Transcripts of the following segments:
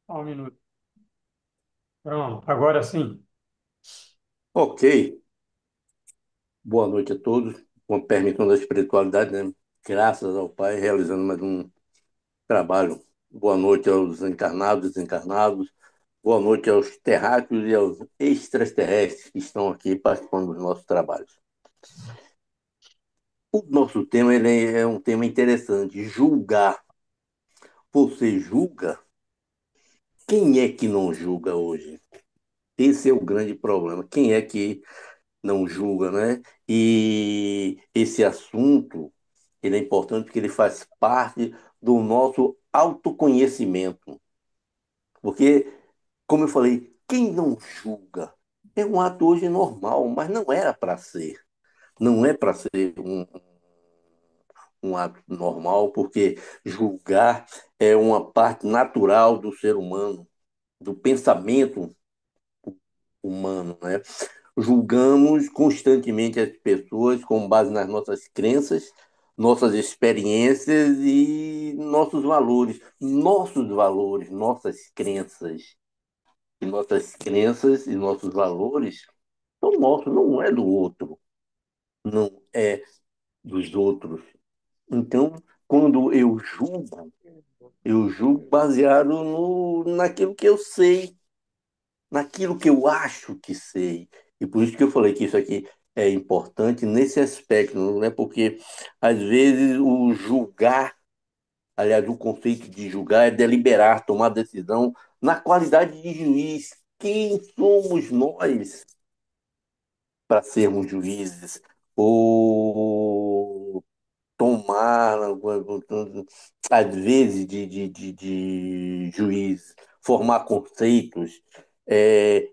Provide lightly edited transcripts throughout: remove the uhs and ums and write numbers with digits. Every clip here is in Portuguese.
Só um minuto. Pronto, agora sim. Ok, boa noite a todos. Com a permissão da espiritualidade, né? Graças ao Pai, realizando mais um trabalho. Boa noite aos encarnados e desencarnados. Boa noite aos terráqueos e aos extraterrestres que estão aqui participando dos nossos trabalhos. O nosso tema ele é um tema interessante. Julgar. Você julga? Quem é que não julga hoje? Esse é o grande problema. Quem é que não julga, né? E esse assunto, ele é importante porque ele faz parte do nosso autoconhecimento. Porque, como eu falei, quem não julga é um ato hoje normal, mas não era para ser. Não é para ser um ato normal, porque julgar é uma parte natural do ser humano, do pensamento humano, né? Julgamos constantemente as pessoas com base nas nossas crenças, nossas experiências e nossos valores. Nossos valores, nossas crenças. E nossas crenças e nossos valores são nossos, não é do outro, não é dos outros. Então, quando eu julgo baseado naquilo que eu sei, naquilo que eu acho que sei. E por isso que eu falei que isso aqui é importante nesse aspecto, não é porque às vezes o julgar, aliás, o conceito de julgar é deliberar, tomar decisão na qualidade de juiz. Quem somos nós para sermos juízes? Ou tomar, às vezes, de juiz, formar conceitos,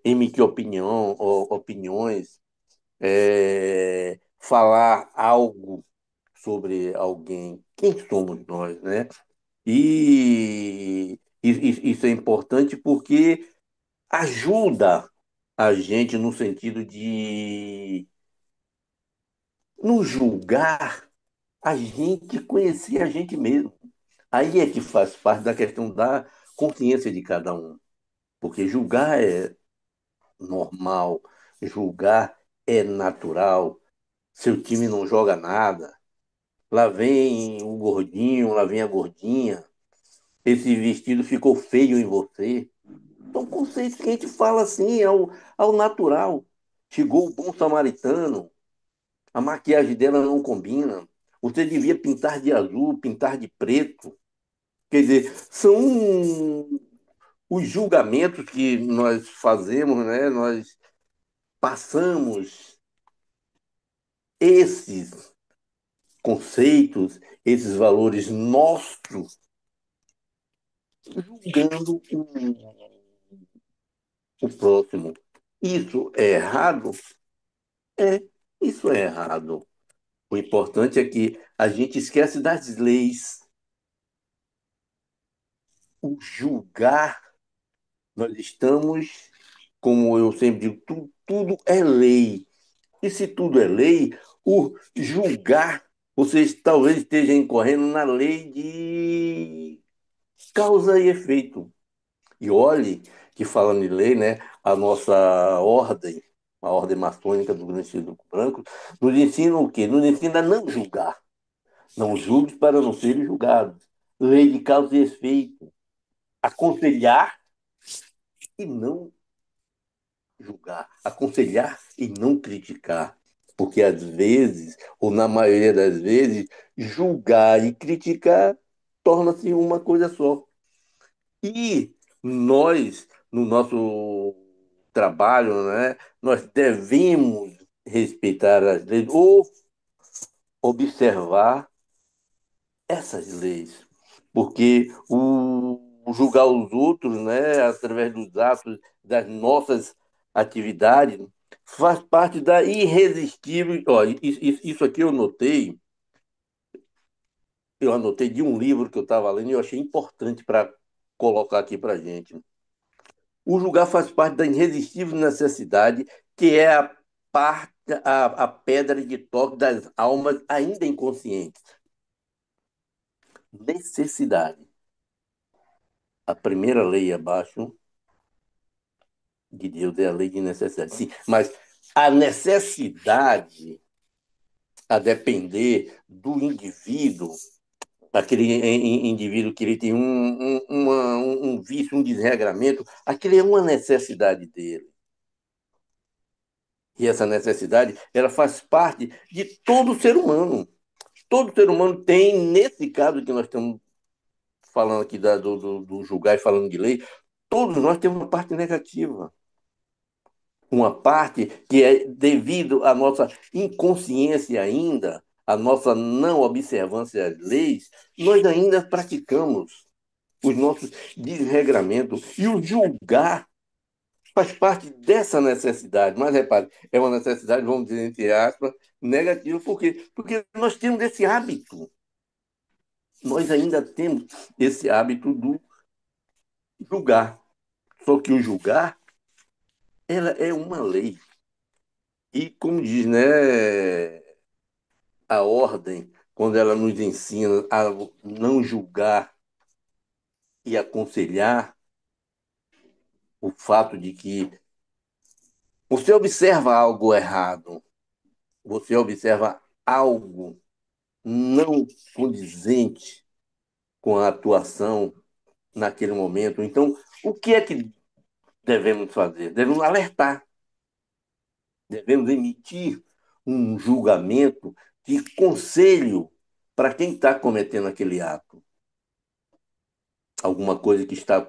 emitir opiniões, falar algo sobre alguém. Quem somos nós, né? Isso é importante porque ajuda a gente no sentido de nos julgar, a gente conhecer a gente mesmo. Aí é que faz parte da questão da consciência de cada um. Porque julgar é normal, julgar é natural. Seu time não joga nada. Lá vem o gordinho, lá vem a gordinha. Esse vestido ficou feio em você. São conceitos que a gente fala assim, ao natural. Chegou o bom samaritano, a maquiagem dela não combina. Você devia pintar de azul, pintar de preto. Quer dizer, são os julgamentos que nós fazemos, né? Nós passamos esses conceitos, esses valores nossos, julgando o próximo. Isso é errado? É, isso é errado. O importante é que a gente esquece das leis. O julgar, nós estamos, como eu sempre digo, tudo é lei. E se tudo é lei, o julgar, vocês talvez estejam incorrendo na lei de causa e efeito. E olhe que falando em lei, né, a nossa ordem, a ordem maçônica do Grande Círculo Branco, nos ensina o quê? Nos ensina a não julgar. Não julgue para não serem julgados. Lei de causa e efeito. Aconselhar e não julgar, aconselhar e não criticar. Porque às vezes, ou na maioria das vezes, julgar e criticar torna-se uma coisa só. E nós, no nosso trabalho, né, nós devemos respeitar as leis ou observar essas leis. Porque o julgar os outros, né, através dos atos, das nossas atividades, faz parte da irresistível. Ó, isso aqui eu anotei de um livro que eu estava lendo e eu achei importante para colocar aqui para gente. O julgar faz parte da irresistível necessidade, que é a pedra de toque das almas ainda inconscientes. Necessidade. A primeira lei abaixo de Deus é a lei de necessidade. Sim, mas a necessidade, a depender do indivíduo, aquele indivíduo que ele tem um vício, um desregramento, aquele é uma necessidade dele. E essa necessidade, ela faz parte de todo ser humano. Todo ser humano tem, nesse caso que nós estamos falando aqui do julgar e falando de lei, todos nós temos uma parte negativa. Uma parte que é devido à nossa inconsciência ainda, à nossa não observância às leis, nós ainda praticamos os nossos desregramentos. E o julgar faz parte dessa necessidade. Mas repare, é uma necessidade, vamos dizer, entre aspas, negativa. Por quê? Porque nós temos esse hábito. Nós ainda temos esse hábito do julgar. Só que o julgar, ela é uma lei. E como diz, né, a ordem, quando ela nos ensina a não julgar e aconselhar, o fato de que você observa algo errado, você observa algo não condizente com a atuação naquele momento. Então, o que é que devemos fazer? Devemos alertar, devemos emitir um julgamento de conselho para quem está cometendo aquele ato. Alguma coisa que está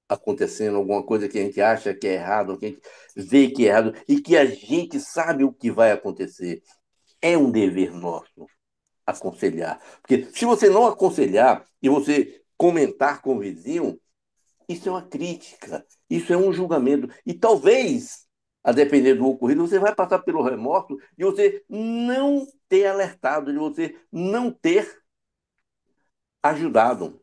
acontecendo, alguma coisa que a gente acha que é errado, que a gente vê que é errado e que a gente sabe o que vai acontecer. É um dever nosso aconselhar. Porque se você não aconselhar e você comentar com o vizinho, isso é uma crítica, isso é um julgamento. E talvez, a depender do ocorrido, você vai passar pelo remorso de você não ter alertado, de você não ter ajudado.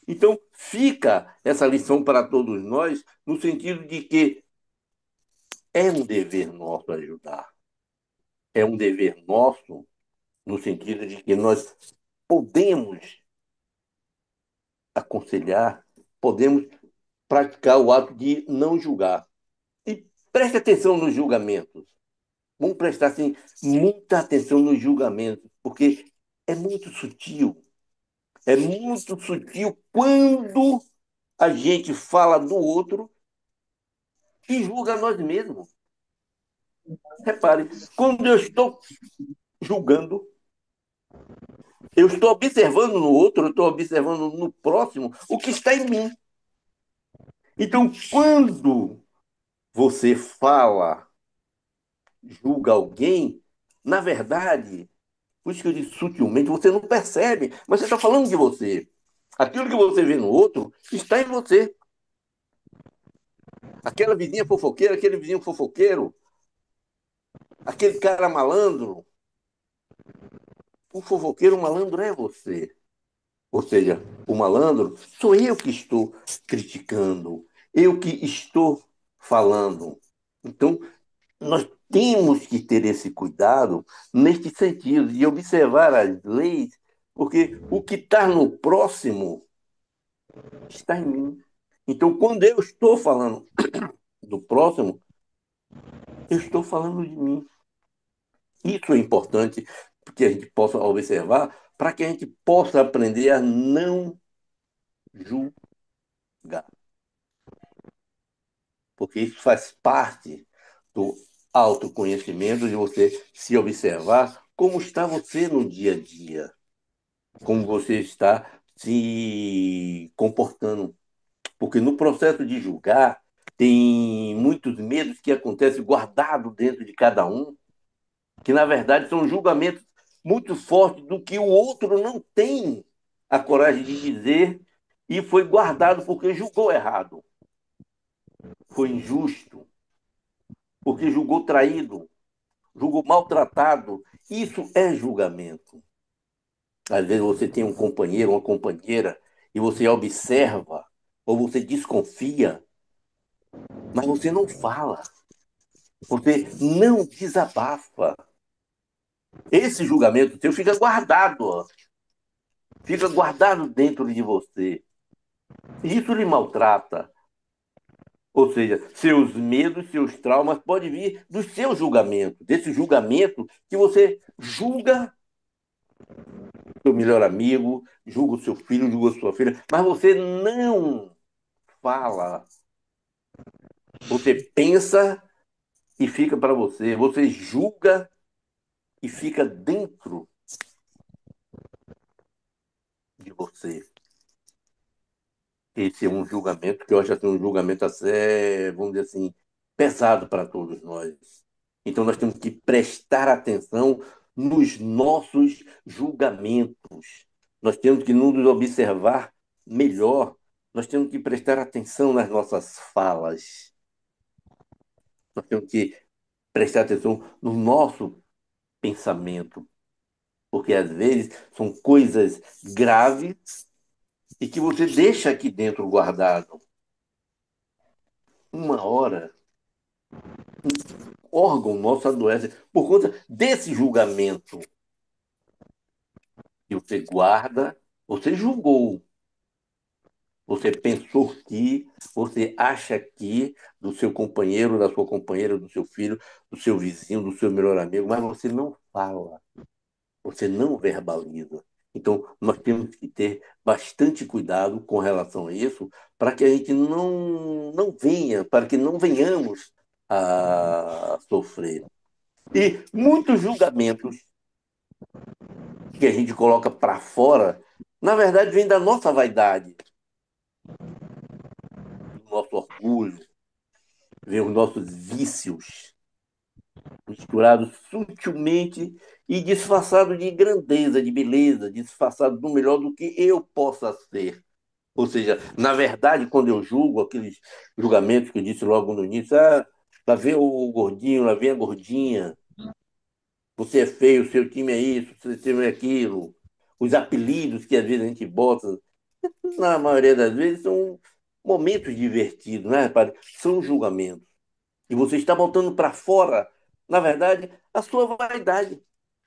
Então, fica essa lição para todos nós, no sentido de que é um dever nosso ajudar. É um dever nosso, no sentido de que nós podemos aconselhar, podemos praticar o ato de não julgar. E preste atenção nos julgamentos. Vamos prestar assim, muita atenção nos julgamentos, porque é muito sutil. É muito sutil quando a gente fala do outro e julga nós mesmos. Repare, quando eu estou julgando, eu estou observando no outro, eu estou observando no próximo o que está em mim. Então, quando você fala, julga alguém, na verdade, por isso que eu disse sutilmente, você não percebe, mas você está falando de você. Aquilo que você vê no outro está em você. Aquela vizinha fofoqueira, aquele vizinho fofoqueiro, aquele cara malandro, o fofoqueiro, o malandro é você. Ou seja, o malandro sou eu que estou criticando, eu que estou falando. Então, nós temos que ter esse cuidado neste sentido, de observar as leis, porque o que está no próximo está em mim. Então, quando eu estou falando do próximo, eu estou falando de mim. Isso é importante que a gente possa observar para que a gente possa aprender a não julgar. Porque isso faz parte do autoconhecimento, de você se observar como está você no dia a dia, como você está se comportando. Porque no processo de julgar, tem muitos medos que acontecem guardados dentro de cada um, que na verdade são julgamentos muito fortes do que o outro não tem a coragem de dizer e foi guardado porque julgou errado, foi injusto, porque julgou traído, julgou maltratado. Isso é julgamento. Às vezes você tem um companheiro, uma companheira, e você observa, ou você desconfia, mas você não fala, você não desabafa. Esse julgamento teu fica guardado, ó. fica guardado dentro de você. E isso lhe maltrata. Ou seja, seus medos, seus traumas podem vir do seu julgamento, desse julgamento que você julga seu melhor amigo, julga o seu filho, julga a sua filha, mas você não fala. Você pensa e fica para você. Você julga e fica dentro de você. Esse é um julgamento que eu acho assim, um julgamento até, vamos dizer assim, pesado para todos nós. Então nós temos que prestar atenção nos nossos julgamentos. Nós temos que nos observar melhor. Nós temos que prestar atenção nas nossas falas. Nós temos que prestar atenção no nosso pensamento, porque às vezes são coisas graves e que você deixa aqui dentro guardado. Uma hora órgão nosso adoece por conta desse julgamento que você guarda, você julgou, você pensou que, você acha que do seu companheiro, da sua companheira, do seu filho, do seu vizinho, do seu melhor amigo, mas você não fala, você não verbaliza. Então, nós temos que ter bastante cuidado com relação a isso, para que a gente não venha, para que não venhamos a sofrer. E muitos julgamentos que a gente coloca para fora, na verdade, vem da nossa vaidade, do nosso orgulho, vem os nossos vícios, misturados sutilmente e disfarçados de grandeza, de beleza, disfarçados do melhor do que eu possa ser. Ou seja, na verdade, quando eu julgo aqueles julgamentos que eu disse logo no início, lá vem o gordinho, lá vem a gordinha, você é feio, seu time é isso, seu time é aquilo, os apelidos que às vezes a gente bota, na maioria das vezes, são momentos divertidos, né, rapaz? São julgamentos. E você está botando para fora, na verdade, a sua vaidade,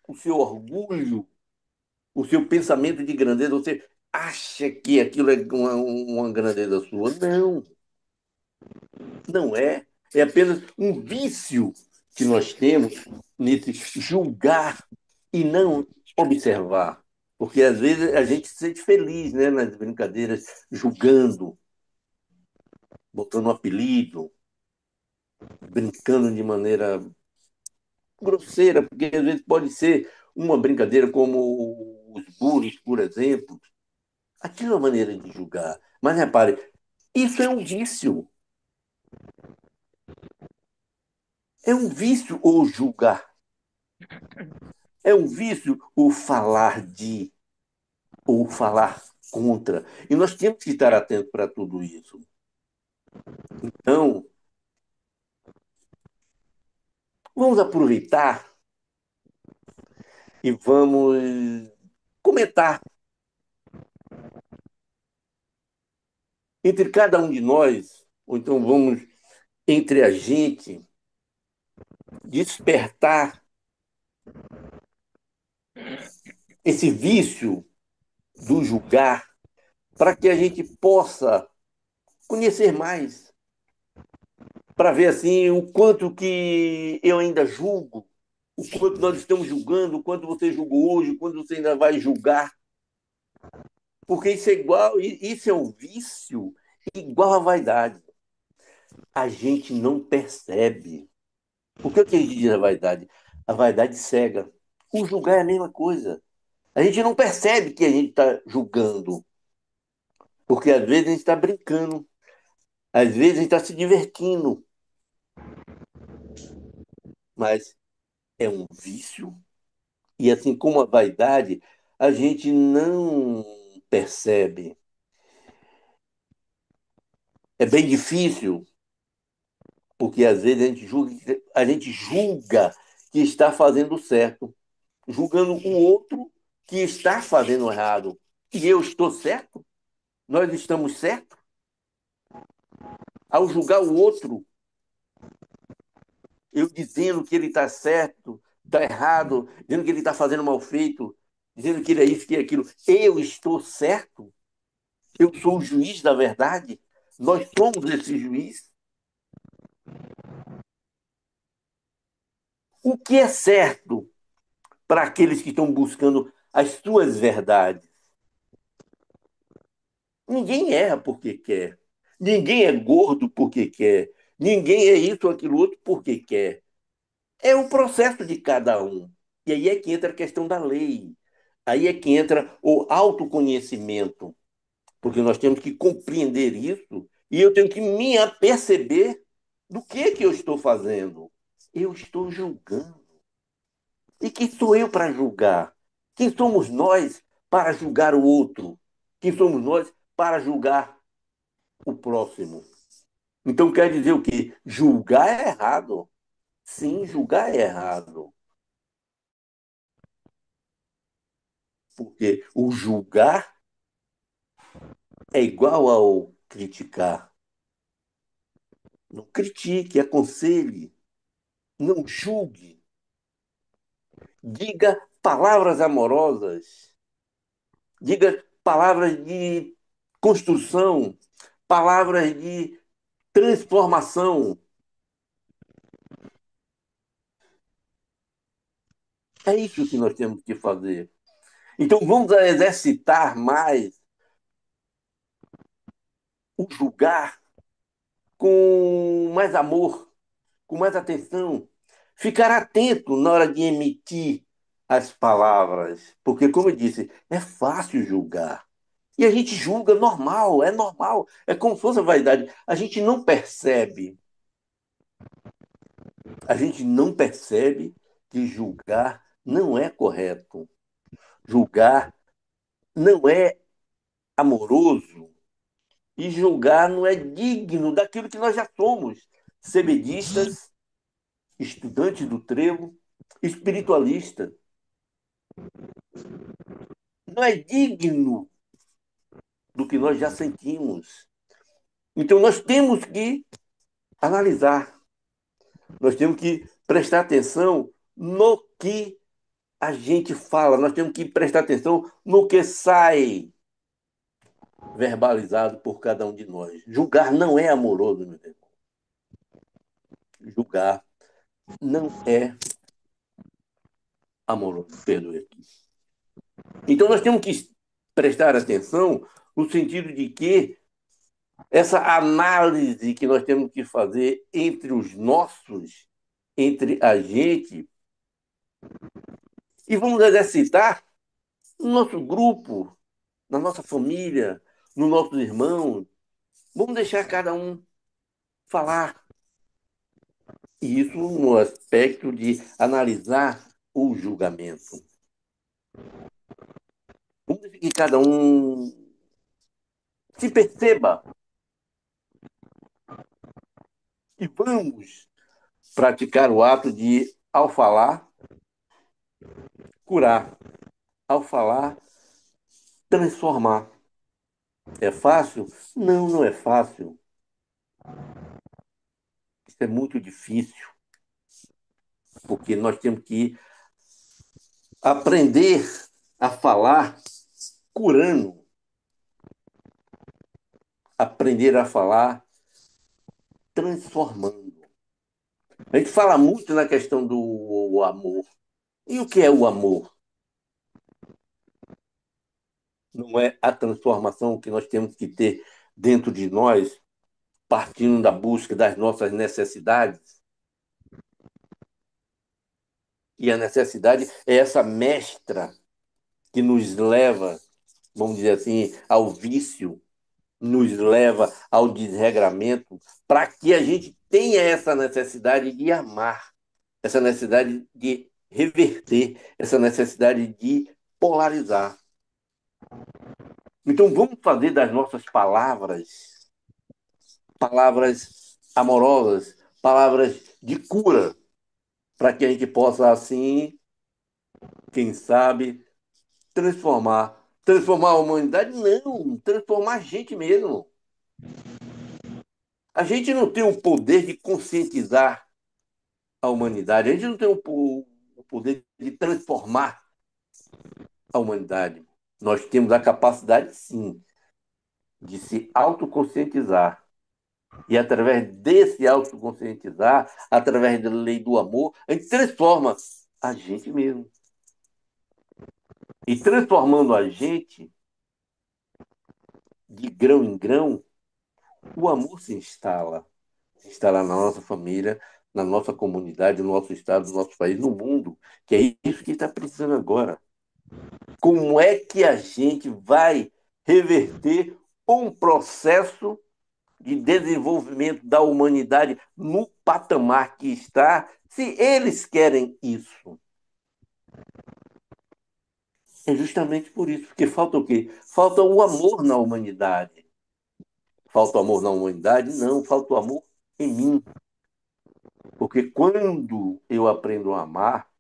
o seu orgulho, o seu pensamento de grandeza. Você acha que aquilo é uma grandeza sua. Não, não é. É apenas um vício que nós temos nesse julgar e não observar. Porque às vezes a gente se sente feliz, né, nas brincadeiras, julgando, botando um apelido, brincando de maneira grosseira, porque às vezes pode ser uma brincadeira como os bullies, por exemplo. Aquilo é uma maneira de julgar. Mas repare, isso é um vício. É um vício o julgar. É um vício o falar de, ou falar contra. E nós temos que estar atentos para tudo isso. Então, vamos aproveitar e vamos comentar entre cada um de nós, ou então vamos entre a gente despertar esse vício do julgar para que a gente possa conhecer mais, para ver assim o quanto que eu ainda julgo, o quanto nós estamos julgando, o quanto você julgou hoje, o quanto você ainda vai julgar, porque isso é igual, isso é um vício igual à vaidade. A gente não percebe. O que a gente diz da vaidade? A vaidade cega. O julgar é a mesma coisa. A gente não percebe que a gente está julgando, porque às vezes a gente está brincando, às vezes a gente está se divertindo, mas é um vício. E assim como a vaidade, a gente não percebe. É bem difícil, porque às vezes a gente julga que está fazendo certo, julgando o outro que está fazendo errado. E eu estou certo? Nós estamos certos? Ao julgar o outro, eu dizendo que ele está certo, está errado, dizendo que ele está fazendo mal feito. dizendo que ele é isso, que é aquilo. Eu estou certo? Eu sou o juiz da verdade? Nós somos esse juiz? O que é certo para aqueles que estão buscando as suas verdades? Ninguém erra porque quer. Ninguém é gordo porque quer. Ninguém é isso ou aquilo outro porque quer. É o processo de cada um. E aí é que entra a questão da lei. Aí é que entra o autoconhecimento. Porque nós temos que compreender isso e eu tenho que me aperceber do que eu estou fazendo. Eu estou julgando. E quem sou eu para julgar? Quem somos nós para julgar o outro? Quem somos nós para julgar o próximo? Então quer dizer o quê? Julgar é errado. Sim, julgar é errado. Porque o julgar é igual ao criticar. Não critique, aconselhe, não julgue. Diga palavras amorosas, diga palavras de construção, palavras de transformação. É isso que nós temos que fazer. Então vamos exercitar mais o julgar com mais amor, com mais atenção. Ficar atento na hora de emitir as palavras. Porque, como eu disse, é fácil julgar. E a gente julga normal, é normal. É como se fosse a vaidade. A gente não percebe. A gente não percebe que julgar não é correto. Julgar não é amoroso. E julgar não é digno daquilo que nós já somos. Sebedistas, estudantes do trevo, espiritualista. Não é digno do que nós já sentimos. Então nós temos que analisar, nós temos que prestar atenção no que a gente fala, nós temos que prestar atenção no que sai verbalizado por cada um de nós. Julgar não é amoroso, meu irmão. Julgar não é amoroso, perdoe aqui. Então nós temos que prestar atenção no sentido de que essa análise que nós temos que fazer entre os nossos, entre a gente, e vamos exercitar no nosso grupo, na nossa família, nos nossos irmãos. Vamos deixar cada um falar. E isso no aspecto de analisar o julgamento. Vamos deixar que cada um se perceba e vamos praticar o ato de, ao falar, curar. Ao falar, transformar. É fácil? Não, não é fácil. Isso é muito difícil, porque nós temos que aprender a falar curando, aprender a falar transformando. A gente fala muito na questão do amor. E o que é o amor? Não é a transformação que nós temos que ter dentro de nós, partindo da busca das nossas necessidades? E a necessidade é essa mestra que nos leva, vamos dizer assim, ao vício, nos leva ao desregramento, para que a gente tenha essa necessidade de amar, essa necessidade de reverter, essa necessidade de polarizar. Então vamos fazer das nossas palavras palavras amorosas, palavras de cura, para que a gente possa assim, quem sabe, transformar. Transformar a humanidade? Não, transformar a gente mesmo. A gente não tem o poder de conscientizar a humanidade, a gente não tem o poder de transformar. a humanidade. Nós temos a capacidade, sim, de se autoconscientizar. E através desse autoconscientizar, através da lei do amor, a gente transforma a gente mesmo. E transformando a gente de grão em grão, o amor se instala. Se instala na nossa família, na nossa comunidade, no nosso estado, no nosso país, no mundo. Que é isso que está precisando agora. Como é que a gente vai reverter um processo de desenvolvimento da humanidade no patamar que está, se eles querem isso? É justamente por isso, porque falta o quê? Falta o amor na humanidade. Falta o amor na humanidade? Não, falta o amor em mim. Porque quando eu aprendo a amar,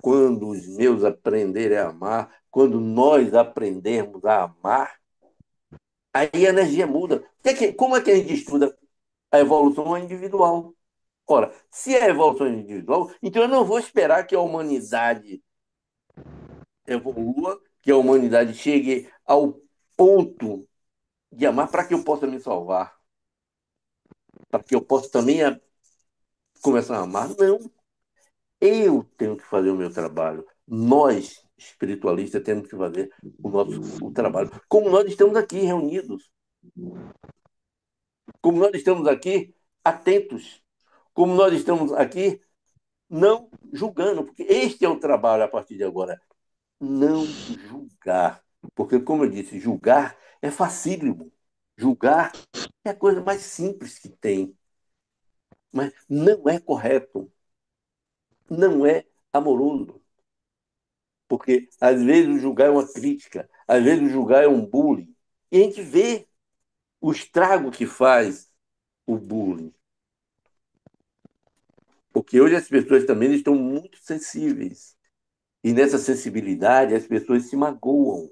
quando os meus aprenderem a amar, quando nós aprendermos a amar, aí a energia muda. Como é que a gente estuda a evolução individual? Ora, se a evolução é individual, então eu não vou esperar que a humanidade evolua, que a humanidade chegue ao ponto de amar para que eu possa me salvar, para que eu possa também começar a amar. Não, eu tenho que fazer o meu trabalho. Nós, espiritualistas, temos que fazer o trabalho. Como nós estamos aqui reunidos, como nós estamos aqui atentos, como nós estamos aqui não julgando, porque este é o trabalho a partir de agora. Não julgar. Porque, como eu disse, julgar é facílimo. Julgar é a coisa mais simples que tem. Mas não é correto. Não é amoroso. Porque, às vezes, o julgar é uma crítica. Às vezes, o julgar é um bullying. E a gente vê o estrago que faz o bullying. Porque hoje as pessoas também estão muito sensíveis. E nessa sensibilidade, as pessoas se magoam.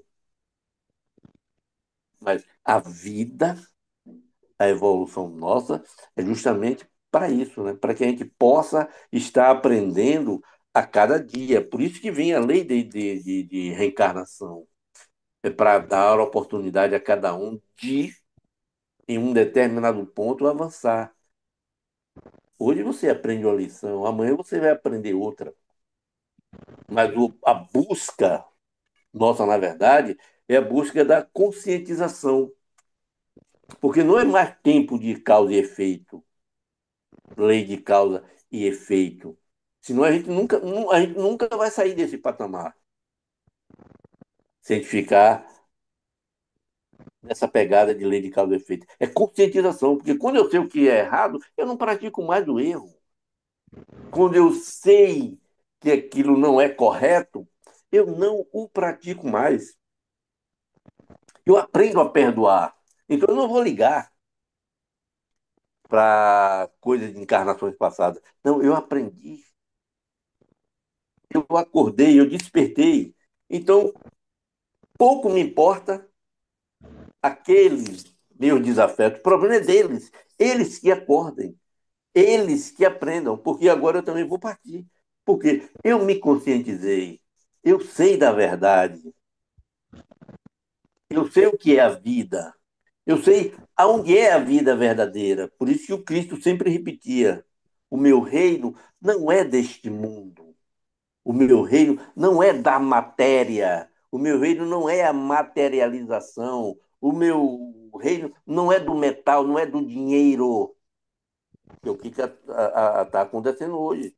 Mas a vida, a evolução nossa, é justamente para isso, né? Para que a gente possa estar aprendendo a cada dia. Por isso que vem a lei de reencarnação. É para dar oportunidade a cada um de, em um determinado ponto, avançar. Hoje você aprende uma lição, amanhã você vai aprender outra. Mas a busca nossa, na verdade, é a busca da conscientização. Porque não é mais tempo de causa e efeito, lei de causa e efeito. Senão a gente nunca vai sair desse patamar se a gente ficar nessa pegada de lei de causa e efeito. É conscientização, porque quando eu sei o que é errado, eu não pratico mais o erro. Quando eu sei que aquilo não é correto, eu não o pratico mais. Eu aprendo a perdoar. Então eu não vou ligar para coisas de encarnações passadas. Não, eu aprendi. Eu acordei, eu despertei. Então, pouco me importa aqueles meus desafetos. O problema é deles. Eles que acordem. Eles que aprendam. Porque agora eu também vou partir. Porque eu me conscientizei. Eu sei da verdade. Eu sei o que é a vida. Eu sei aonde é a vida verdadeira. Por isso que o Cristo sempre repetia: o meu reino não é deste mundo. O meu reino não é da matéria. O meu reino não é a materialização. O meu reino não é do metal, não é do dinheiro. Que é o que está acontecendo hoje.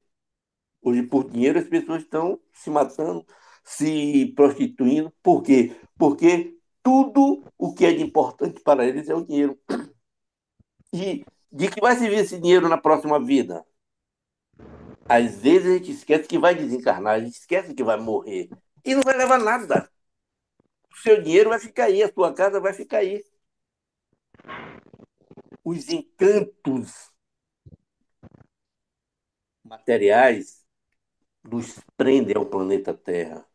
Hoje, por dinheiro, as pessoas estão se matando, se prostituindo. Por quê? Porque tudo o que é de importante para eles é o dinheiro. E de que vai servir esse dinheiro na próxima vida? Às vezes a gente esquece que vai desencarnar, a gente esquece que vai morrer. E não vai levar nada. O seu dinheiro vai ficar aí, a sua casa vai ficar aí. Os encantos materiais nos prendem ao planeta Terra.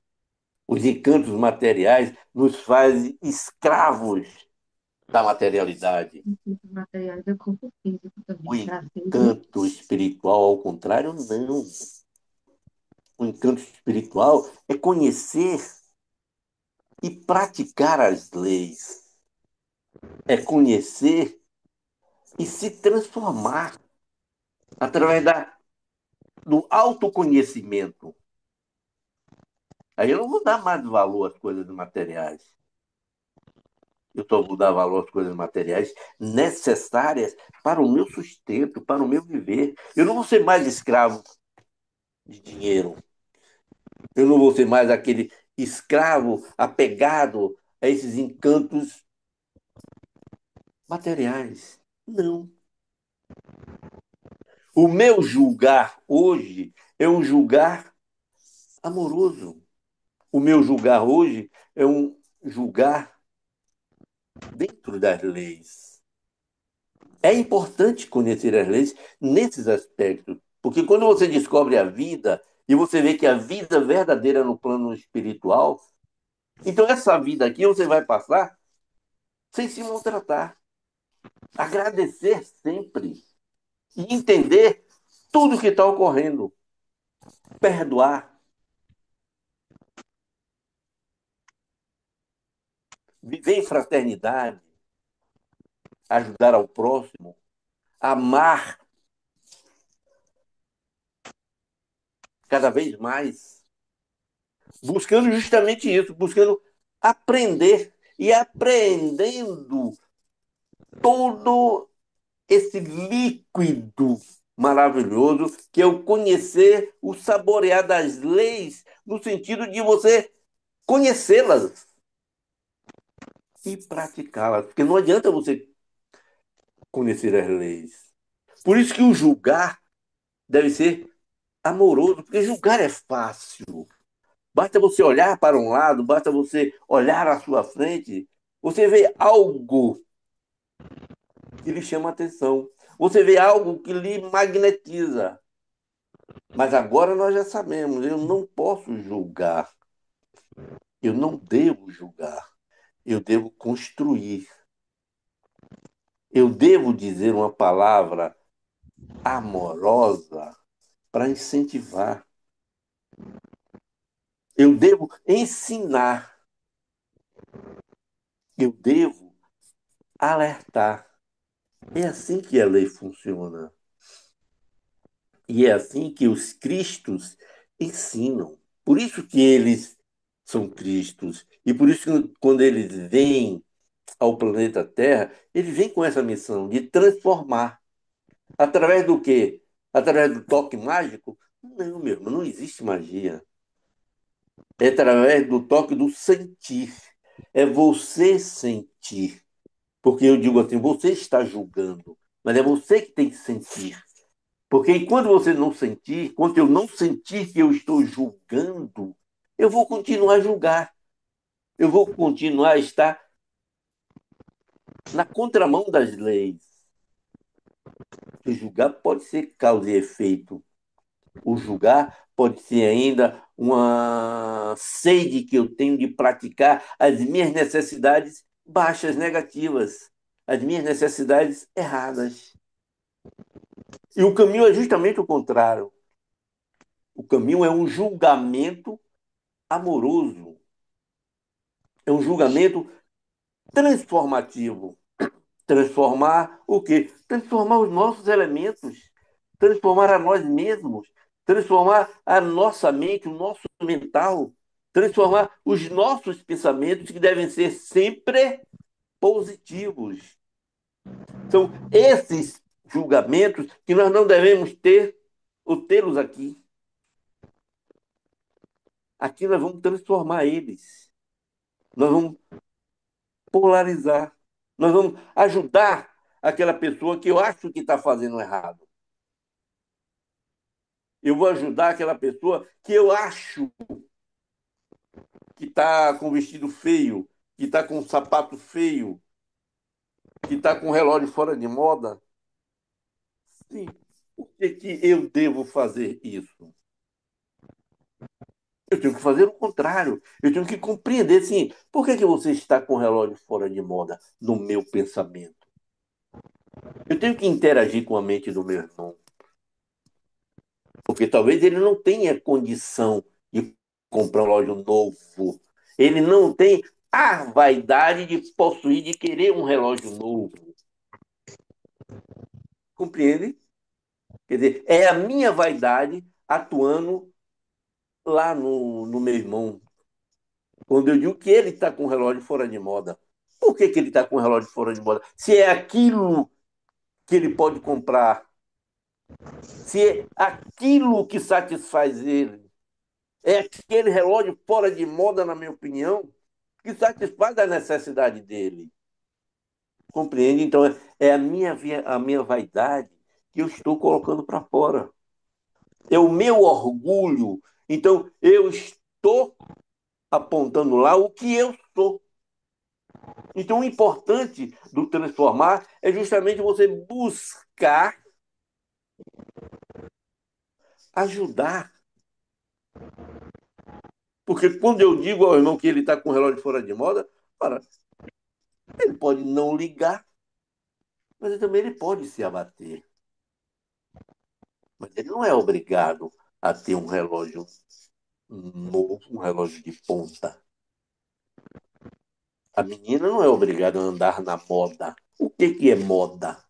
Os encantos materiais nos fazem escravos da materialidade. Materiais do corpo físico O também, prazer, né? encanto espiritual, ao contrário, não. O encanto espiritual é conhecer E praticar as leis é conhecer e se transformar através do autoconhecimento. Aí eu não vou dar mais valor às coisas materiais. Eu só vou dar valor às coisas materiais necessárias para o meu sustento, para o meu viver. Eu não vou ser mais escravo de dinheiro. Eu não vou ser mais aquele escravo apegado a esses encantos materiais. Não. O meu julgar hoje é um julgar amoroso. O meu julgar hoje é um julgar dentro das leis. É importante conhecer as leis nesses aspectos, porque quando você descobre a vida e você vê que a vida verdadeira no plano espiritual, então essa vida aqui você vai passar sem se maltratar, agradecer sempre e entender tudo que está ocorrendo, perdoar, viver em fraternidade, ajudar ao próximo, amar cada vez mais, buscando justamente isso, buscando aprender e aprendendo todo esse líquido maravilhoso que é o conhecer, o saborear das leis, no sentido de você conhecê-las e praticá-las, porque não adianta você conhecer as leis. Por isso que o julgar deve ser amoroso, porque julgar é fácil. Basta você olhar para um lado, basta você olhar à sua frente, você vê algo que lhe chama atenção. Você vê algo que lhe magnetiza. Mas agora nós já sabemos, eu não posso julgar, eu não devo julgar, eu devo construir. Eu devo dizer uma palavra amorosa para incentivar. Eu devo ensinar. Eu devo alertar. É assim que a lei funciona. E é assim que os cristos ensinam. Por isso que eles são cristos. E por isso que quando eles vêm ao planeta Terra, eles vêm com essa missão de transformar. Através do quê? Através do toque mágico? Não, meu irmão, não existe magia. É através do toque do sentir. É você sentir. Porque eu digo assim, você está julgando, mas é você que tem que sentir. Porque enquanto você não sentir, enquanto eu não sentir que eu estou julgando, eu vou continuar a julgar. Eu vou continuar a estar na contramão das leis. O julgar pode ser causa e efeito. O julgar pode ser ainda uma sede que eu tenho de praticar as minhas necessidades baixas, negativas, as minhas necessidades erradas. E o caminho é justamente o contrário. O caminho é um julgamento amoroso, é um julgamento transformativo. Transformar o quê? Transformar os nossos elementos, transformar a nós mesmos, transformar a nossa mente, o nosso mental, transformar os nossos pensamentos que devem ser sempre positivos. São esses julgamentos que nós não devemos ter ou tê-los aqui. Aqui nós vamos transformar eles. Nós vamos polarizar. Nós vamos ajudar aquela pessoa que eu acho que está fazendo errado. Eu vou ajudar aquela pessoa que eu acho que está com vestido feio, que está com um sapato feio, que está com um relógio fora de moda. Sim. Por que, que eu devo fazer isso? Eu tenho que fazer o contrário. Eu tenho que compreender, sim, por que, que você está com o relógio fora de moda no meu pensamento? Eu tenho que interagir com a mente do meu irmão. Porque talvez ele não tenha condição de comprar um relógio novo. Ele não tem a vaidade de possuir, de querer um relógio novo. Compreende? Quer dizer, é a minha vaidade atuando lá no meu irmão. Quando eu digo que ele está com o relógio fora de moda. Por que ele está com o relógio fora de moda? Se é aquilo que ele pode comprar, se é aquilo que satisfaz ele, é aquele relógio fora de moda, na minha opinião, que satisfaz a necessidade dele. Compreende? Então, é a minha vaidade que eu estou colocando para fora. É o meu orgulho. Então, eu estou apontando lá o que eu sou. Então, o importante do transformar é justamente você buscar ajudar. Porque quando eu digo ao irmão que ele está com o relógio fora de moda, para, ele pode não ligar, mas também ele pode se abater. Mas ele não é obrigado a ter um relógio novo, um relógio de ponta. A menina não é obrigada a andar na moda. O que é moda?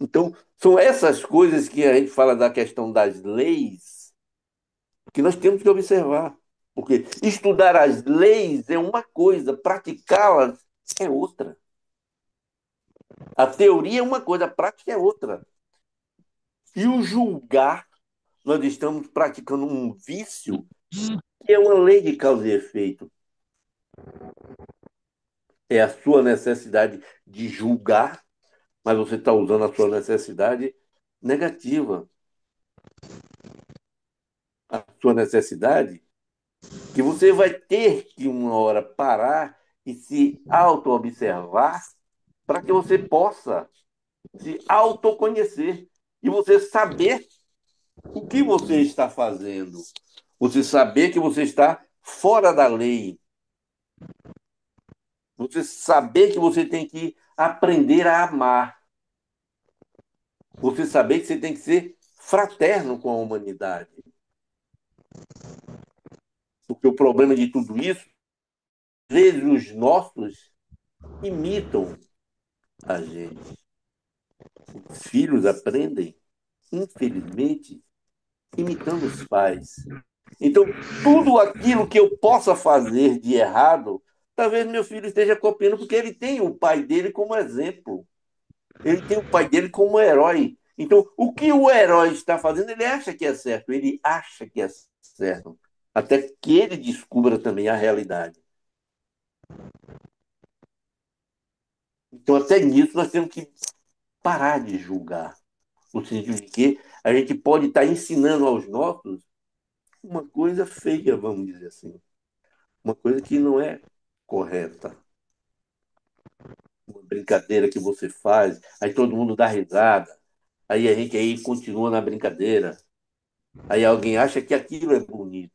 Então, são essas coisas que a gente fala da questão das leis que nós temos que observar. Porque estudar as leis é uma coisa, praticá-las é outra. A teoria é uma coisa, a prática é outra. E o julgar, nós estamos praticando um vício que é uma lei de causa e efeito. É a sua necessidade de julgar, mas você está usando a sua necessidade negativa. A sua necessidade que você vai ter que uma hora parar e se auto-observar para que você possa se autoconhecer e você saber o que você está fazendo. Você saber que você está fora da lei. Você saber que você tem que aprender a amar. Você saber que você tem que ser fraterno com a humanidade. Porque o problema de tudo isso, às vezes os nossos imitam a gente. Os filhos aprendem, infelizmente, imitando os pais. Então, tudo aquilo que eu possa fazer de errado, talvez meu filho esteja copiando, porque ele tem o pai dele como exemplo. Ele tem o pai dele como herói. Então, o que o herói está fazendo, ele acha que é certo. Ele acha que é certo. Até que ele descubra também a realidade. Então, até nisso, nós temos que parar de julgar. No sentido de que a gente pode estar ensinando aos nossos uma coisa feia, vamos dizer assim. Uma coisa que não é correta. Uma brincadeira que você faz, aí todo mundo dá risada, aí a gente aí continua na brincadeira, aí alguém acha que aquilo é bonito.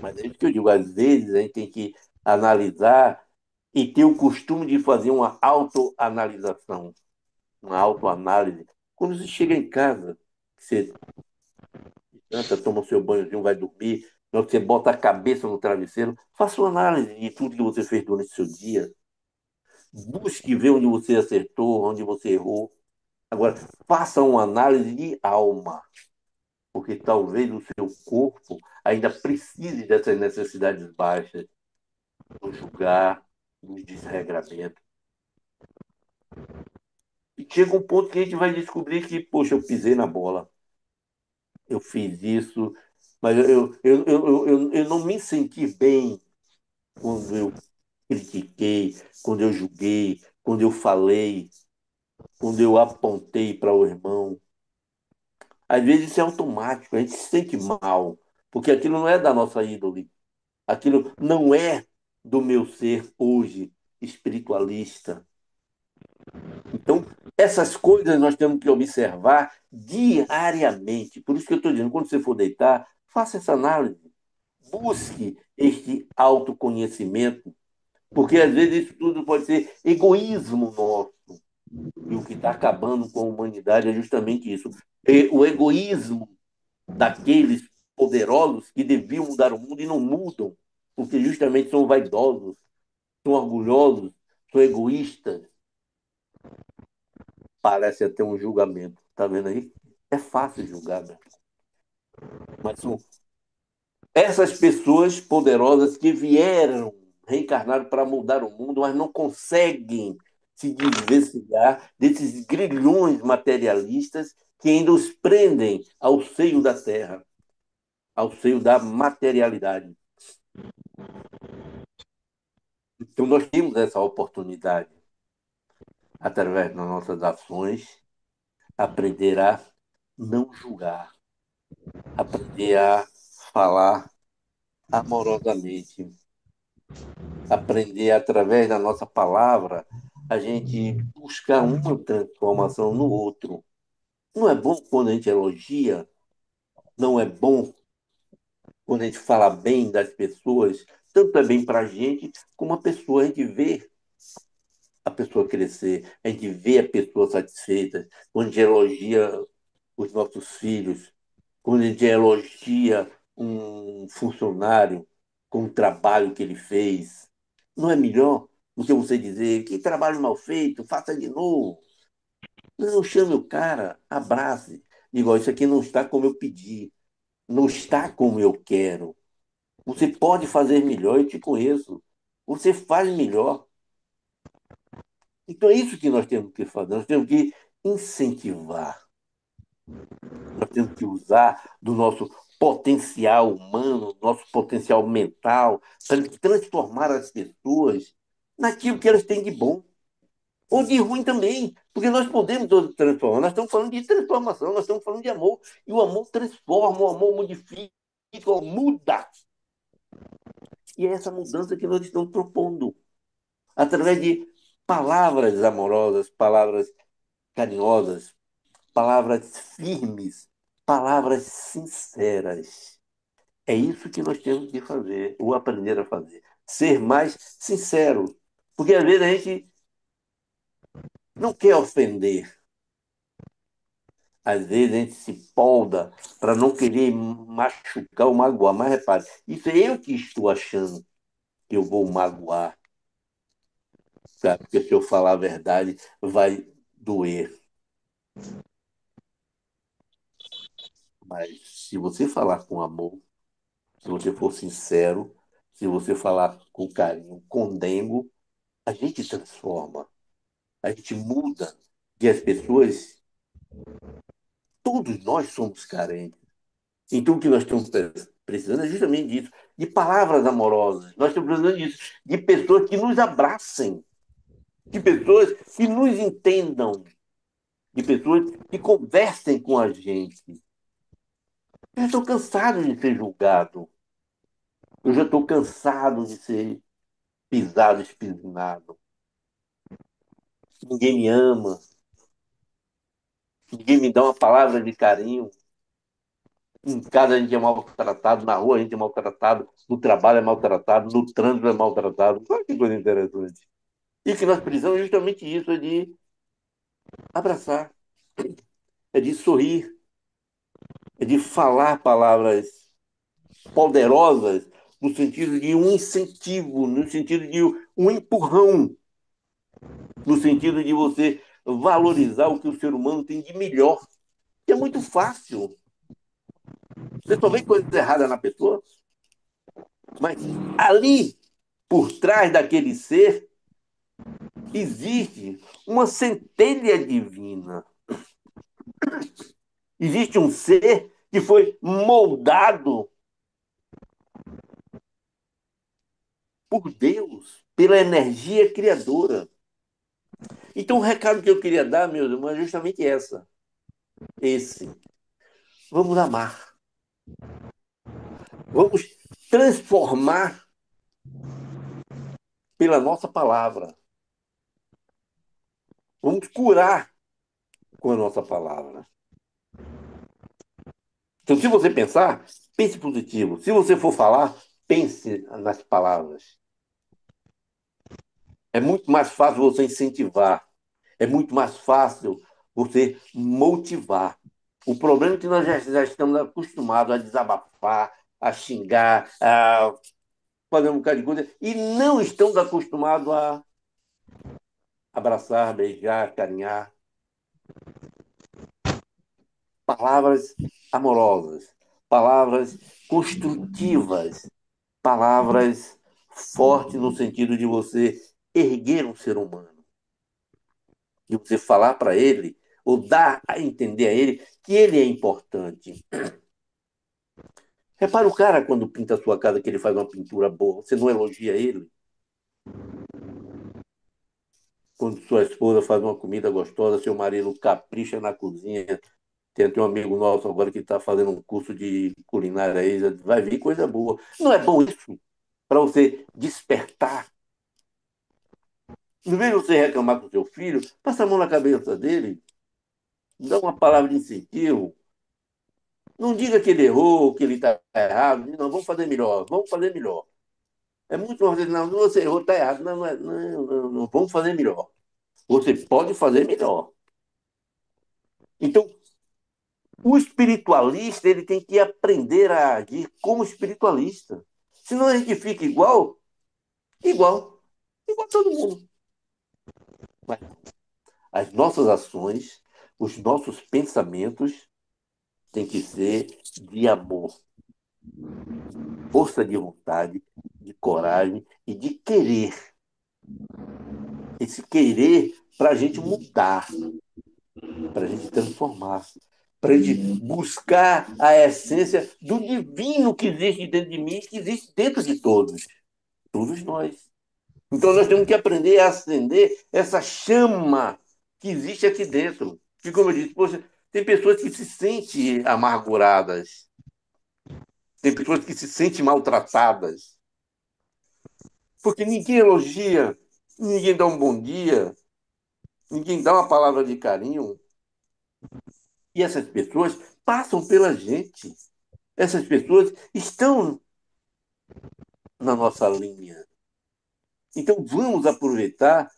Mas é isso que eu digo, às vezes a gente tem que analisar e ter o costume de fazer uma autoanalisação, uma autoanálise. Quando você chega em casa, você janta, toma o seu banhozinho, vai dormir, na hora que você bota a cabeça no travesseiro, faça uma análise de tudo que você fez durante o seu dia. Busque ver onde você acertou, onde você errou. Agora, faça uma análise de alma, porque talvez o seu corpo ainda precise dessas necessidades baixas, do julgar, do desregramento. E chega um ponto que a gente vai descobrir que, poxa, eu pisei na bola, eu fiz isso, mas eu não me senti bem quando eu critiquei, quando eu julguei, quando eu falei, quando eu apontei para o irmão. Às vezes isso é automático, a gente se sente mal, porque aquilo não é da nossa índole, aquilo não é do meu ser hoje espiritualista. Então, essas coisas nós temos que observar diariamente. Por isso que eu estou dizendo, quando você for deitar, faça essa análise, busque este autoconhecimento, porque às vezes isso tudo pode ser egoísmo nosso. E o que está acabando com a humanidade é justamente isso. O egoísmo daqueles poderosos que deviam mudar o mundo e não mudam, porque justamente são vaidosos, são orgulhosos, são egoístas. Parece até um julgamento. Tá vendo aí? É fácil julgar, né? Mas são essas pessoas poderosas que vieram reencarnar para mudar o mundo, mas não conseguem se desvencilhar desses grilhões materialistas que ainda os prendem ao seio da terra, ao seio da materialidade. Então, nós temos essa oportunidade, através das nossas ações, aprender a não julgar, aprender a falar amorosamente, aprender através da nossa palavra, a gente buscar uma transformação no outro. Não é bom quando a gente elogia, não é bom quando a gente fala bem das pessoas, tanto é bem para a gente, como a pessoa, a gente vê a pessoa crescer, a gente vê a pessoa satisfeita, quando a gente elogia os nossos filhos, quando a gente elogia um funcionário com o trabalho que ele fez. Não é melhor do que você dizer que trabalho mal feito, faça de novo. Não, chame o cara, abrace. Diga, ó, isso aqui não está como eu pedi, não está como eu quero. Você pode fazer melhor, eu te conheço. Você faz melhor. Então é isso que nós temos que fazer. Nós temos que incentivar. Nós temos que usar do nosso potencial humano, nosso potencial mental, para transformar as pessoas naquilo que elas têm de bom. Ou de ruim também, porque nós podemos todos transformar. Nós estamos falando de transformação, nós estamos falando de amor. E o amor transforma, o amor modifica, muda. E é essa mudança que nós estamos propondo, através de palavras amorosas, palavras carinhosas, palavras firmes, palavras sinceras. É isso que nós temos que fazer, ou aprender a fazer. Ser mais sincero. Porque às vezes a gente não quer ofender. Às vezes a gente se polda para não querer machucar ou magoar. Mas repare, isso é eu que estou achando que eu vou magoar. Sabe? Porque se eu falar a verdade, vai doer. Mas se você falar com amor, se você for sincero, se você falar com carinho, com dengo, a gente transforma, a gente muda. E as pessoas, todos nós somos carentes. Então o que nós estamos precisando é justamente disso, de palavras amorosas. Nós estamos precisando disso, de pessoas que nos abracem, de pessoas que nos entendam, de pessoas que conversem com a gente. Eu estou cansado de ser julgado. Eu já estou cansado de ser pisado, espinado. Ninguém me ama, ninguém me dá uma palavra de carinho. Em casa a gente é maltratado, na rua a gente é maltratado, no trabalho é maltratado, no trânsito é maltratado. Olha que coisa interessante. E o que nós precisamos é justamente isso, é de abraçar, é de sorrir, é de falar palavras poderosas no sentido de um incentivo, no sentido de um empurrão, no sentido de você valorizar o que o ser humano tem de melhor. Que é muito fácil. Você só vê coisa errada na pessoa, mas ali, por trás daquele ser, existe uma centelha divina. Existe um ser que foi moldado por Deus, pela energia criadora. Então, o recado que eu queria dar, meus irmãos, é justamente esse. Vamos amar. Vamos transformar pela nossa palavra. Vamos curar com a nossa palavra. Então, se você pensar, pense positivo. Se você for falar, pense nas palavras. É muito mais fácil você incentivar. É muito mais fácil você motivar. O problema é que nós já estamos acostumados a desabafar, a xingar, a fazer um bocado de coisa, e não estamos acostumados a abraçar, beijar, carinhar. Palavras amorosas, palavras construtivas, palavras fortes no sentido de você erguer um ser humano, de você falar para ele, ou dar a entender a ele que ele é importante. Repara o cara quando pinta a sua casa, que ele faz uma pintura boa, você não elogia ele? Quando sua esposa faz uma comida gostosa, seu marido capricha na cozinha. Tem até um amigo nosso agora que está fazendo um curso de culinária aí, vai vir coisa boa. Não é bom isso para você despertar? Em vez de você reclamar com seu filho, passa a mão na cabeça dele, dá uma palavra de incentivo. Não diga que ele errou, que ele está errado. Não, vamos fazer melhor, vamos fazer melhor. É muito mais, não, você errou, está errado. Não, não, vamos fazer melhor. Você pode fazer melhor. Então, o espiritualista ele tem que aprender a agir como espiritualista. Senão a gente fica igual, igual a todo mundo. Mas as nossas ações, os nossos pensamentos têm que ser de amor, força de vontade, de coragem e de querer. Esse querer para a gente mudar, para a gente transformar, para a gente buscar a essência do divino que existe dentro de mim e que existe dentro de todos nós. Então nós temos que aprender a acender essa chama que existe aqui dentro. Que, como eu disse, poxa, tem pessoas que se sentem amarguradas, tem pessoas que se sentem maltratadas, porque ninguém elogia, ninguém dá um bom dia, ninguém dá uma palavra de carinho. E essas pessoas passam pela gente. Essas pessoas estão na nossa linha. Então vamos aproveitar.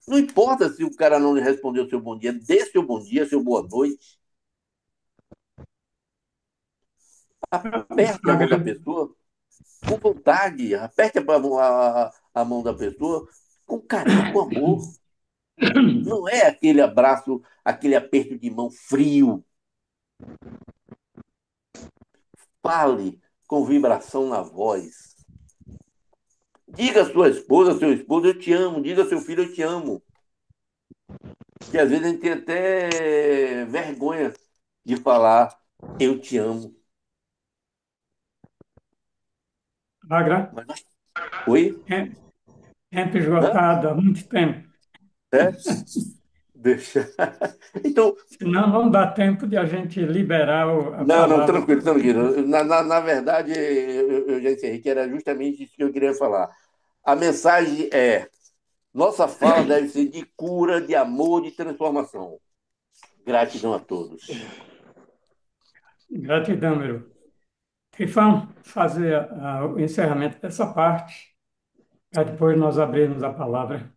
Não importa se o cara não lhe respondeu seu bom dia, dê seu bom dia, seu boa noite. Aperte a mão da Agra- pessoa com vontade, aperte a mão da pessoa com carinho, com amor. Não é aquele abraço, aquele aperto de mão frio. Fale com vibração na voz. Diga à sua esposa, seu esposo, eu te amo. Diga ao seu filho, eu te amo. Que às vezes a gente tem até vergonha de falar, eu te amo. Agra, Mas nós... Oi? tempo Hã? esgotado há muito tempo. É? Deixa. Então, Senão não dá tempo de a gente liberar a não, não, palavra. tranquilo, tranquilo. Na verdade, eu já encerrei, que era justamente isso que eu queria falar. A mensagem é: nossa fala deve ser de cura, de amor, de transformação. Gratidão a todos. Gratidão, meu. Trifão, fazer o encerramento dessa parte, para depois nós abrirmos a palavra.